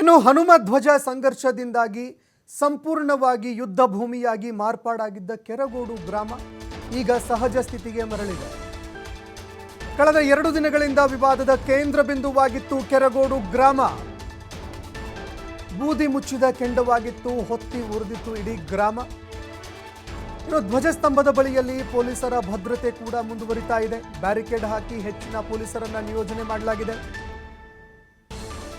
ಇನ್ನು ಹನುಮ ಧ್ವಜ ಸಂಘರ್ಷದಿಂದಾಗಿ ಸಂಪೂರ್ಣವಾಗಿ ಯುದ್ಧ ಭೂಮಿಯಾಗಿ ಮಾರ್ಪಾಡಾಗಿದ್ದ ಕೆರಗೋಡು ಗ್ರಾಮ ಈಗ ಸಹಜ ಸ್ಥಿತಿಗೆ ಮರಳಿದೆ. ಕಳೆದ 2 ದಿನಗಳಿಂದ ವಿವಾದದ ಕೇಂದ್ರ ಬಿಂದುವಾಗಿತ್ತು ಕೆರಗೋಡು ಗ್ರಾಮ. ಬೂದಿ ಮುಚ್ಚಿದ ಕೆಂಡವಾಗಿತ್ತು, ಹೊತ್ತಿ ಉರಿದಿತ್ತು ಇಡೀ ಗ್ರಾಮ. ಇನ್ನು ಧ್ವಜಸ್ತಂಭದ ಬಳಿಯಲ್ಲಿ ಪೊಲೀಸರ ಭದ್ರತೆ ಕೂಡ ಮುಂದುವರಿತಾ ಇದೆ. ಬ್ಯಾರಿಕೇಡ್ ಹಾಕಿ ಹೆಚ್ಚಿನ ಪೊಲೀಸರನ್ನ ನಿಯೋಜನೆ ಮಾಡಲಾಗಿದೆ.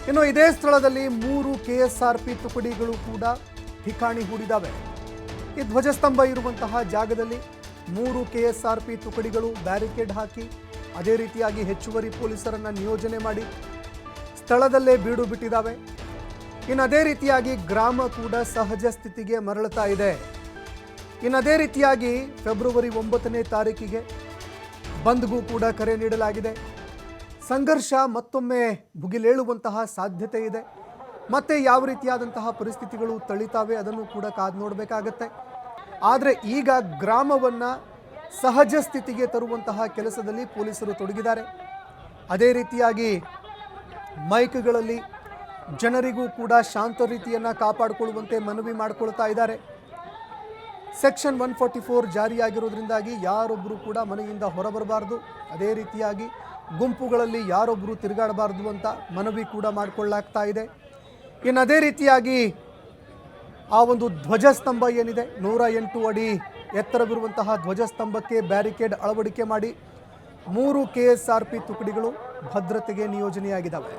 ಇನ್ನು ಇದೇ ಸ್ಥಳದಲ್ಲಿ 3 KSRP ತುಕಡಿಗಳು ಕೂಡ ಠಿಕಾಣಿ ಹೂಡಿದ್ದಾವೆ. ಈ ಧ್ವಜಸ್ತಂಭ ಇರುವಂತಹ ಜಾಗದಲ್ಲಿ 3 KSRP ತುಕಡಿಗಳು ಬ್ಯಾರಿಕೇಡ್ ಹಾಕಿ ಅದೇ ರೀತಿಯಾಗಿ ಹೆಚ್ಚುವರಿ ಪೊಲೀಸರನ್ನ ನಿಯೋಜನೆ ಮಾಡಿ ಸ್ಥಳದಲ್ಲೇ ಬೀಡು ಬಿಟ್ಟಿದ್ದಾವೆ. ಇನ್ನು ಅದೇ ರೀತಿಯಾಗಿ ಗ್ರಾಮ ಕೂಡ ಸಹಜ ಸ್ಥಿತಿಗೆ ಮರಳುತ್ತಾ ಇದೆ. ಇನ್ನು ಅದೇ ರೀತಿಯಾಗಿ ಫೆಬ್ರವರಿ 9ನೇ ತಾರೀಕಿಗೆ ಬಂದ್ಗೂ ಕೂಡ ಕರೆ ನೀಡಲಾಗಿದೆ. ಸಂಘರ್ಷ ಮತ್ತೊಮ್ಮೆ ಭುಗಿಲೇಳುವಂತಹ ಸಾಧ್ಯತೆ ಇದೆ. ಮತ್ತೆ ಯಾವ ರೀತಿಯಾದಂತಹ ಪರಿಸ್ಥಿತಿಗಳು ತಳಿತಾವೆ ಅದನ್ನು ಕೂಡ ಕಾದು ನೋಡಬೇಕಾಗತ್ತೆ. ಆದರೆ ಈಗ ಗ್ರಾಮವನ್ನು ಸಹಜ ಸ್ಥಿತಿಗೆ ತರುವಂತಹ ಕೆಲಸದಲ್ಲಿ ಪೊಲೀಸರು ತೊಡಗಿದ್ದಾರೆ. ಅದೇ ರೀತಿಯಾಗಿ ಮೈಕ್ಗಳಲ್ಲಿ ಜನರಿಗೂ ಕೂಡ ಶಾಂತ ರೀತಿಯನ್ನು ಕಾಪಾಡಿಕೊಳ್ಳುವಂತೆ ಮನವಿ ಮಾಡಿಕೊಳ್ತಾ ಇದ್ದಾರೆ. ಸೆಕ್ಷನ್ 144 ಜಾರಿಯಾಗಿರೋದ್ರಿಂದಾಗಿ ಯಾರೊಬ್ಬರು ಕೂಡ ಮನೆಯಿಂದ ಹೊರಬರಬಾರ್ದು, ಅದೇ ರೀತಿಯಾಗಿ ಗುಂಪುಗಳಲ್ಲಿ ಯಾರೊಬ್ಬರು ತಿರುಗಾಡಬಾರ್ದು ಅಂತ ಮನವಿ ಕೂಡ ಮಾಡಿಕೊಳ್ಳಲಾಗ್ತಾ ಇದೆ. ಇನ್ನು ಅದೇ ರೀತಿಯಾಗಿ ಆ ಒಂದು ಧ್ವಜಸ್ತಂಭ ಏನಿದೆ 108 ಅಡಿ ಎತ್ತರವಿರುವಂತಹ ಧ್ವಜಸ್ತಂಭಕ್ಕೆ ಬ್ಯಾರಿಕೇಡ್ ಅಳವಡಿಕೆ ಮಾಡಿ 3 KSRP ತುಕಡಿಗಳು ಭದ್ರತೆಗೆ ನಿಯೋಜನೆಯಾಗಿದ್ದಾವೆ.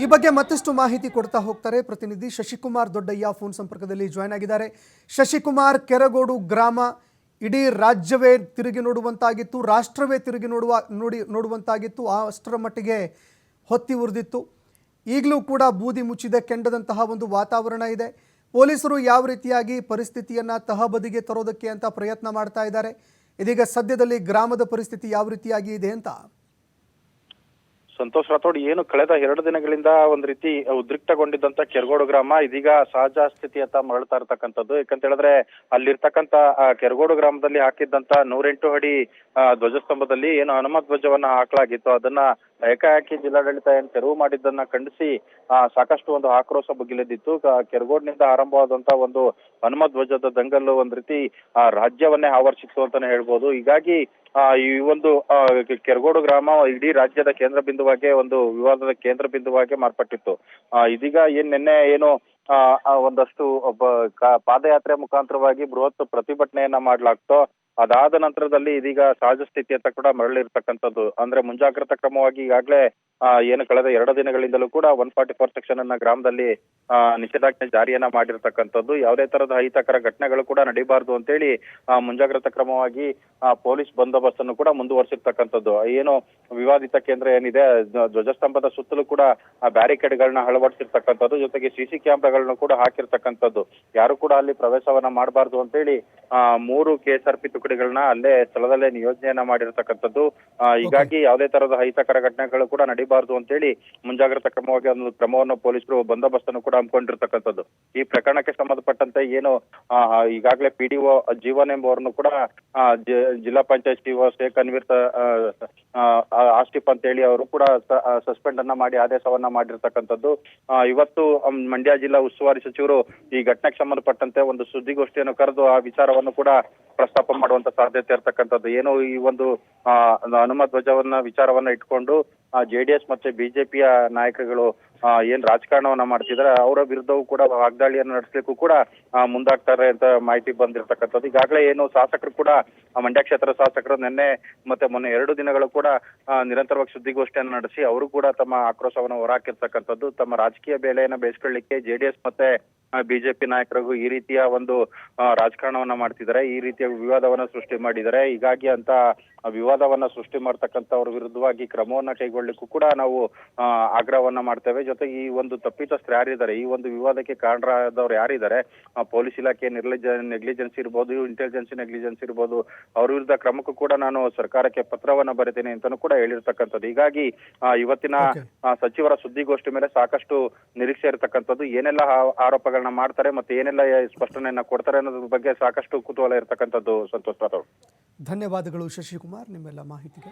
ಈ ಬಗ್ಗೆ ಮತ್ತಷ್ಟು ಮಾಹಿತಿ ಕೊಡ್ತಾ ಹೋಗ್ತಾರೆ ಪ್ರತಿನಿಧಿ ಶಶಿಕುಮಾರ್ ದೊಡ್ಡಯ್ಯ ಫೋನ್ ಸಂಪರ್ಕದಲ್ಲಿ ಜಾಯ್ನ್ ಆಗಿದ್ದಾರೆ. ಶಶಿಕುಮಾರ್, ಕೆರಗೋಡು ಗ್ರಾಮ ಇಡೀ ರಾಜ್ಯವೇ ತಿರುಗಿ ನೋಡುವಂತಾಗಿತ್ತು, ರಾಷ್ಟ್ರವೇ ತಿರುಗಿ ನೋಡುವಂತಾಗಿತ್ತು. ಅಷ್ಟರ ಮಟ್ಟಿಗೆ ಹೊತ್ತಿ ಉರಿದಿತ್ತು. ಈಗಲೂ ಕೂಡ ಬೂದಿ ಮುಚ್ಚಿದ ಕೆಂಡದಂತಹ ಒಂದು ವಾತಾವರಣ ಇದೆ. ಪೊಲೀಸರು ಯಾವ ರೀತಿಯಾಗಿ ಪರಿಸ್ಥಿತಿಯನ್ನು ತಹಬದಿಗೆ ತರೋದಕ್ಕೆ ಅಂತ ಪ್ರಯತ್ನ ಮಾಡ್ತಾ ಇದ್ದಾರೆ. ಇದೀಗ ಸದ್ಯದಲ್ಲಿ ಗ್ರಾಮದ ಪರಿಸ್ಥಿತಿ ಯಾವ ರೀತಿಯಾಗಿ ಇದೆ ಅಂತ? ಸಂತೋಷ್ ರಾಥೋಡ್, ಏನು ಕಳೆದ 2 ದಿನಗಳಿಂದ ಒಂದು ರೀತಿ ಉದ್ರಿಕ್ತಗೊಂಡಿದ್ದಂತ ಕೆರಗೋಡು ಗ್ರಾಮ ಇದೀಗ ಸಹಜ ಸ್ಥಿತಿ ಅಂತ ಮರಳ್ತಾ ಇರ್ತಕ್ಕಂಥದ್ದು. ಯಾಕಂತ ಹೇಳಿದ್ರೆ ಅಲ್ಲಿರ್ತಕ್ಕಂಥ ಕೆರಗೋಡು ಗ್ರಾಮದಲ್ಲಿ ಹಾಕಿದ್ದಂತ 108 ಅಡಿ ಧ್ವಜಸ್ತಂಭದಲ್ಲಿ ಏನು ಹನುಮ ಧ್ವಜವನ್ನ ಹಾಕಲಾಗಿತ್ತು, ಅದನ್ನ ಏಕಾಏಕಿ ಜಿಲ್ಲಾಡಳಿತ ಏನು ತೆರವು ಮಾಡಿದ್ದನ್ನ ಖಂಡಿಸಿ ಸಾಕಷ್ಟು ಒಂದು ಆಕ್ರೋಶ ಭುಗಿಲೆದ್ದಿತ್ತು. ಕೆರಗೋಡಿನಿಂದ ಆರಂಭವಾದಂತ ಒಂದು ಹನುಮ ಧ್ವಜದ ದಂಗಲ್ಲು ಒಂದ್ ರೀತಿ ರಾಜ್ಯವನ್ನೇ ಆವರಿಸಿತ್ತು ಅಂತಾನೆ ಹೇಳ್ಬೋದು. ಹೀಗಾಗಿ ಈ ಒಂದು ಕೆರಗೋಡು ಗ್ರಾಮ ಇಡೀ ರಾಜ್ಯದ ಕೇಂದ್ರ ಬಿಂದುವಾಗಿ ಒಂದು ವಿವಾದದ ಕೇಂದ್ರ ಬಿಂದುವಾಗಿ ಮಾರ್ಪಟ್ಟಿತ್ತು. ಇದೀಗ ನಿನ್ನೆ ಏನು ಒಂದಷ್ಟು ಪಾದಯಾತ್ರೆ ಮುಖಾಂತರವಾಗಿ ಬೃಹತ್ ಪ್ರತಿಭಟನೆಯನ್ನ ಮಾಡ್ಲಾಗ್ತೋ, ಅದಾದ ನಂತರದಲ್ಲಿ ಇದೀಗ ಸಹಜ ಸ್ಥಿತಿ ಅಂತ ಕೂಡ ಮರಳಿರ್ತಕ್ಕಂಥದ್ದು. ಅಂದ್ರೆ ಮುಂಜಾಗ್ರತಾ ಕ್ರಮವಾಗಿ ಈಗಾಗಲೇ ಏನು ಕಳೆದ 2 ದಿನಗಳಿಂದಲೂ ಕೂಡ 144 ಸೆಕ್ಷನ್ ಅನ್ನ ಗ್ರಾಮದಲ್ಲಿ ನಿಷೇಧಾಜ್ಞೆ ಜಾರಿಯನ್ನ ಮಾಡಿರ್ತಕ್ಕಂಥದ್ದು. ಯಾವುದೇ ತರಹದ ಅಹಿತಕರ ಘಟನೆಗಳು ಕೂಡ ನಡೀಬಾರ್ದು ಅಂತೇಳಿ ಮುಂಜಾಗ್ರತಾ ಕ್ರಮವಾಗಿ ಪೊಲೀಸ್ ಬಂದೋಬಸ್ತ್ ಅನ್ನು ಕೂಡ ಮುಂದುವರಿಸಿರ್ತಕ್ಕಂಥದ್ದು. ಏನು ವಿವಾದಿತ ಕೇಂದ್ರ ಏನಿದೆ ಧ್ವಜಸ್ತಂಭದ ಸುತ್ತಲೂ ಕೂಡ ಬ್ಯಾರಿಕೇಡ್ ಗಳನ್ನ ಅಳವಡಿಸಿರ್ತಕ್ಕಂಥದ್ದು, ಜೊತೆಗೆ CC ಕ್ಯಾಮ್ರಾಗಳನ್ನು ಕೂಡ ಹಾಕಿರ್ತಕ್ಕಂಥದ್ದು. ಯಾರು ಕೂಡ ಅಲ್ಲಿ ಪ್ರವೇಶವನ್ನ ಮಾಡಬಾರ್ದು ಅಂತೇಳಿ 3 KSRP ತುಕಡಿಗಳನ್ನ ಅಲ್ಲೇ ಸ್ಥಳದಲ್ಲೇ ನಿಯೋಜನೆಯನ್ನ ಮಾಡಿರ್ತಕ್ಕಂಥದ್ದು. ಹೀಗಾಗಿ ಯಾವುದೇ ತರಹದ ಅಹಿತಕರ ಘಟನೆಗಳು ಕೂಡ ನಡೀಬಾರ್ದು ಅಂತೇಳಿ ಮುಂಜಾಗ್ರತಾ ಕ್ರಮವಾಗಿ ಒಂದು ಕ್ರಮವನ್ನು ಪೊಲೀಸರು ಬಂದೋಬಸ್ತ್ ಅನ್ನು ಕೂಡ ಹಮ್ಮಿಕೊಂಡಿರ್ತಕ್ಕಂಥದ್ದು. ಈ ಪ್ರಕರಣಕ್ಕೆ ಸಂಬಂಧಪಟ್ಟಂತೆ ಏನು ಈಗಾಗಲೇ PDO ಜೀವನ್ ಎಂಬುವರನ್ನು ಕೂಡ ಜಿಲ್ಲಾ ಪಂಚಾಯತ್ CO ಶೇಖ್ ಅನ್ವೀರ್ ಆಸ್ಟಿಫ್ ಅಂತ ಹೇಳಿ ಅವರು ಕೂಡ ಸಸ್ಪೆಂಡ್ ಅನ್ನ ಮಾಡಿ ಆದೇಶವನ್ನ ಮಾಡಿರ್ತಕ್ಕಂಥದ್ದು. ಇವತ್ತು ಮಂಡ್ಯ ಜಿಲ್ಲಾ ಉಸ್ತುವಾರಿ ಸಚಿವರು ಈ ಘಟನೆಗೆ ಸಂಬಂಧಪಟ್ಟಂತೆ ಒಂದು ಸುದ್ದಿಗೋಷ್ಠಿಯನ್ನು ಕರೆದು ಆ ವಿಚಾರವನ್ನು ಕೂಡ ಪ್ರಸ್ತಾಪ ಮಾಡುವಂತ ಸಾಧ್ಯತೆ ಇರ್ತಕ್ಕಂಥದ್ದು. ಏನು ಈ ಒಂದು ಹನುಮ ಧ್ವಜವನ್ನ ವಿಚಾರವನ್ನ ಇಟ್ಕೊಂಡು JDS ಮತ್ತೆ BJPಯ ನಾಯಕರುಗಳು ಏನ್ ರಾಜಕಾರಣವನ್ನ ಮಾಡ್ತಿದ್ರೆ ಅವರ ವಿರುದ್ಧವೂ ಕೂಡ ವಾಗ್ದಾಳಿಯನ್ನು ನಡೆಸಲಿಕ್ಕೂ ಕೂಡ ಮುಂದಾಗ್ತಾರೆ ಅಂತ ಮಾಹಿತಿ ಬಂದಿರತಕ್ಕಂಥದ್ದು. ಈಗಾಗಲೇ ಏನು ಶಾಸಕರು ಕೂಡ ಮಂಡ್ಯ ಕ್ಷೇತ್ರದ ಶಾಸಕರು ನಿನ್ನೆ ಮತ್ತೆ ಮೊನ್ನೆ 2 ದಿನಗಳು ಕೂಡ ನಿರಂತರವಾಗಿ ಸುದ್ದಿಗೋಷ್ಠಿಯನ್ನು ನಡೆಸಿ ಅವರು ಕೂಡ ತಮ್ಮ ಆಕ್ರೋಶವನ್ನು ಹೊರಹಾಕಿರ್ತಕ್ಕಂಥದ್ದು. ತಮ್ಮ ರಾಜಕೀಯ ಬೇಳೆಯನ್ನ ಬೇಯಿಸ್ಕೊಳ್ಳಿಕ್ಕೆ JDS ಮತ್ತೆ BJP ನಾಯಕರಿಗೂ ಈ ರೀತಿಯ ಒಂದು ರಾಜಕಾರಣವನ್ನ ಮಾಡ್ತಿದ್ದಾರೆ, ಈ ರೀತಿಯ ವಿವಾದವನ್ನ ಸೃಷ್ಟಿ ಮಾಡಿದ್ದಾರೆ. ಹೀಗಾಗಿ ಅಂತ ವಿವಾದವನ್ನ ಸೃಷ್ಟಿ ಮಾಡ್ತಕ್ಕಂಥವ್ರ ವಿರುದ್ಧವಾಗಿ ಕ್ರಮವನ್ನ ಕೈಗೊಳ್ಳಿಕ್ಕೂ ಕೂಡ ನಾವು ಆಗ್ರಹವನ್ನ ಮಾಡ್ತೇವೆ. ಜೊತೆಗೆ ಈ ಒಂದು ತಪ್ಪಿತಸ್ಥರು ಯಾರಿದ್ದಾರೆ, ಈ ಒಂದು ವಿವಾದಕ್ಕೆ ಕಾರಣರಾದವ್ರು ಯಾರಿದ್ದಾರೆ, ಪೊಲೀಸ್ ಇಲಾಖೆ ನೆಗ್ಲಿಜೆನ್ಸ್ ಇರ್ಬೋದು, ಇಂಟೆಲಿಜೆನ್ಸ್ ನೆಗ್ಲಿಜೆನ್ಸ್ ಇರ್ಬೋದು, ಅವ್ರ ವಿರುದ್ಧ ಕ್ರಮಕ್ಕೂ ಕೂಡ ನಾನು ಸರ್ಕಾರಕ್ಕೆ ಪತ್ರವನ್ನ ಬರೀತೇನೆ ಅಂತಾನು ಕೂಡ ಹೇಳಿರ್ತಕ್ಕಂಥದ್ದು. ಹೀಗಾಗಿ ಇವತ್ತಿನ ಸಚಿವರ ಸುದ್ದಿಗೋಷ್ಠಿ ಮೇಲೆ ಸಾಕಷ್ಟು ನಿರೀಕ್ಷೆ ಇರತಕ್ಕಂಥದ್ದು. ಏನೆಲ್ಲ ಆರೋಪಗಳನ್ನ ಮಾಡ್ತಾರೆ ಮತ್ತೆ ಏನೆಲ್ಲ ಸ್ಪಷ್ಟನೆಯನ್ನ ಕೊಡ್ತಾರೆ ಅನ್ನೋದ್ರ ಬಗ್ಗೆ ಸಾಕಷ್ಟು ಕುತೂಹಲ ಇರತಕ್ಕಂಥದ್ದು. ಸಂತೋಷ್ ರಾಥೋಡ್, ಧನ್ಯವಾದಗಳು ಶಶಿಕುಮಾರ್ ನಿಮ್ಮೆಲ್ಲ ಮಾಹಿತಿಗೆ.